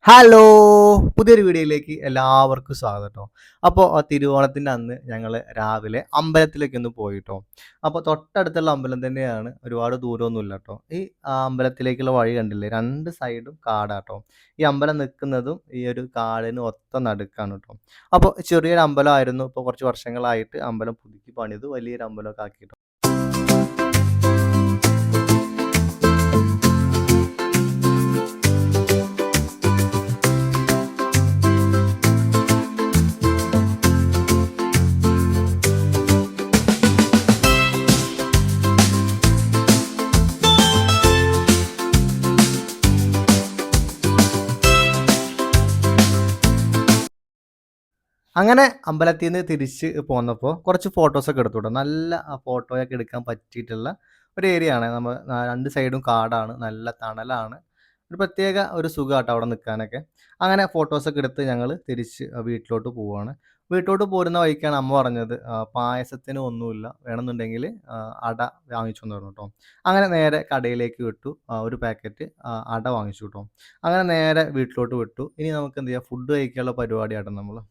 Hello! പുതിയൊരു വീഡിയോയിലേക്ക് എല്ലാവർക്കും സ്വാഗതം ട്ടോ. അപ്പോൾ തിരുവോണത്തിൻ്റെ അന്ന് ഞങ്ങൾ രാവിലെ അമ്പലത്തിലേക്കൊന്ന് പോയിട്ടോ. അപ്പോൾ തൊട്ടടുത്തുള്ള അമ്പലം തന്നെയാണ്. ഒരുപാട് ദൂരമൊന്നുമില്ല ട്ടോ. ഈ അമ്പലത്തിലേക്കുള്ള വഴി കണ്ടില്ലേ? 2 സൈഡും കാടാട്ടോ. ഈ അമ്പലം നിൽക്കുന്നതും ഈ ഒരു കാടിന് ഒത്ത നടുക്കാണ് ട്ടോ. അപ്പോൾ ചെറിയൊരു അമ്പലമായിരുന്നു. ഇപ്പോൾ കുറച്ച് വർഷങ്ങളായിട്ട് അമ്പലം പുതുക്കി പണിത് വലിയൊരു അമ്പലമൊക്കെ ആക്കിട്ടോ. അങ്ങനെ അമ്പലത്തിന്ന് തിരിച്ച് പോന്നപ്പോൾ കുറച്ച് ഫോട്ടോസൊക്കെ എടുത്തുട്ടോ. നല്ല ഫോട്ടോയൊക്കെ എടുക്കാൻ പറ്റിയിട്ടുള്ള ഒരു ഏരിയയാണ്. 2 സൈഡും കാടാണ്. നല്ല തണലാണ്. ഒരു പ്രത്യേക ഒരു സുഖാട്ടോ അവിടെ നിക്കാനൊക്കെ. അങ്ങനെ ഫോട്ടോസൊക്കെ എടുത്ത് ഞങ്ങള് തിരിച്ച് വീട്ടിലോട്ട് പോവാണ്. വീട്ടിലോട്ട് പോരുന്ന വഴിക്കാണ് അമ്മ പറഞ്ഞത്, പായസത്തിന് ഒന്നുമില്ല. വേണമെന്നുണ്ടെങ്കില് അട വാങ്ങിച്ചോന്ന് പറഞ്ഞു ട്ടോ. അങ്ങനെ നേരെ കടയിലേക്ക് വിട്ടു. ഒരു പാക്കറ്റ് അട വാങ്ങിച്ചു ട്ടോ. അങ്ങനെ നേരെ വീട്ടിലോട്ട് വിട്ടു. ഇനി നമുക്ക് എന്ത് ചെയ്യാം, ഫുഡ് കഴിക്കാനുള്ള പരിപാടിയാട്ടോ നമ്മള്.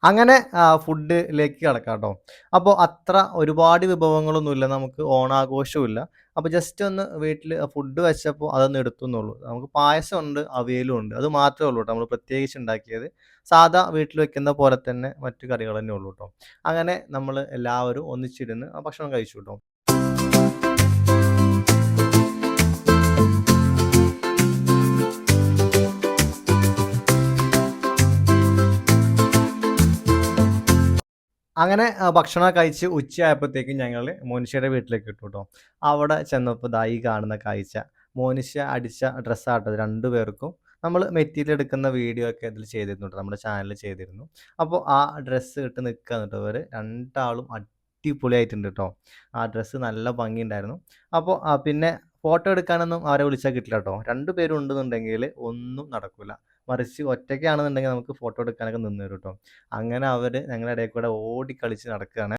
അങ്ങനെ ഫുഡിലേക്ക് കടക്കാം ട്ടോ. അപ്പോൾ അത്ര ഒരുപാട് വിഭവങ്ങളൊന്നുമില്ല. നമുക്ക് ഓണാഘോഷവുമില്ല. അപ്പോൾ ജസ്റ്റ് ഒന്ന് വീട്ടില് ഫുഡ് വെച്ചപ്പോൾ അതൊന്ന് എടുത്തുന്നുള്ളൂ. നമുക്ക് പായസമുണ്ട്, അവിയലും ഉണ്ട്. അത് മാത്രമേ ഉള്ളൂ ട്ടോ നമ്മൾ പ്രത്യേകിച്ച് ഉണ്ടാക്കിയത്. സാധാ വീട്ടിൽ വെക്കുന്ന പോലെ തന്നെ മറ്റു കറികൾ തന്നെ ഉള്ളൂ ട്ടോ. അങ്ങനെ നമ്മൾ എല്ലാവരും ഒന്നിച്ചിരുന്ന് ഭക്ഷണം കഴിച്ചു ട്ടോ. അങ്ങനെ ഭക്ഷണമൊക്കെ കഴിച്ച് ഉച്ചയായപ്പോഴത്തേക്കും ഞങ്ങള് മോനിഷയുടെ വീട്ടിലേക്ക് വിട്ടു ട്ടോ. അവിടെ ചെന്നപ്പോൾ ദാ ഈ കാണുന്ന കാഴ്ച. മോനിഷ അടിച്ച ഡ്രസ്സാട്ടോ ഇത് 2 പേർക്കും. നമ്മള് മെറ്റീരിയൽ എടുക്കുന്ന വീഡിയോ ഒക്കെ ഇതിൽ ചെയ്തിരുന്നു ട്ടോ. നമ്മുടെ ചാനലിൽ ചെയ്തിരുന്നു. അപ്പോൾ ആ ഡ്രസ്സ് ഇട്ട് നിക്കാണ് ട്ടോ ഇവര്. 2 ആളും അടിപൊളിയായിട്ടുണ്ട് ട്ടോ. ആ ഡ്രസ്സ് നല്ല ഭംഗിയുണ്ടായിരുന്നു. അപ്പോൾ പിന്നെ ഫോട്ടോ എടുക്കാനൊന്നും അവരെ വിളിച്ചാൽ കിട്ടില്ല ട്ടോ. 2 പേരും ഉണ്ടെന്നുണ്ടെങ്കില് ഒന്നും നടക്കൂല. മറിച്ച് ഒറ്റയ്ക്കാണെന്നുണ്ടെങ്കിൽ നമുക്ക് ഫോട്ടോ എടുക്കാനൊക്കെ നിന്ന് തരും ട്ടോ. അങ്ങനെ അവര് ഞങ്ങളുടെ ഇടയിൽ കൂടെ ഓടിക്കളിച്ച് നടക്കാണ്.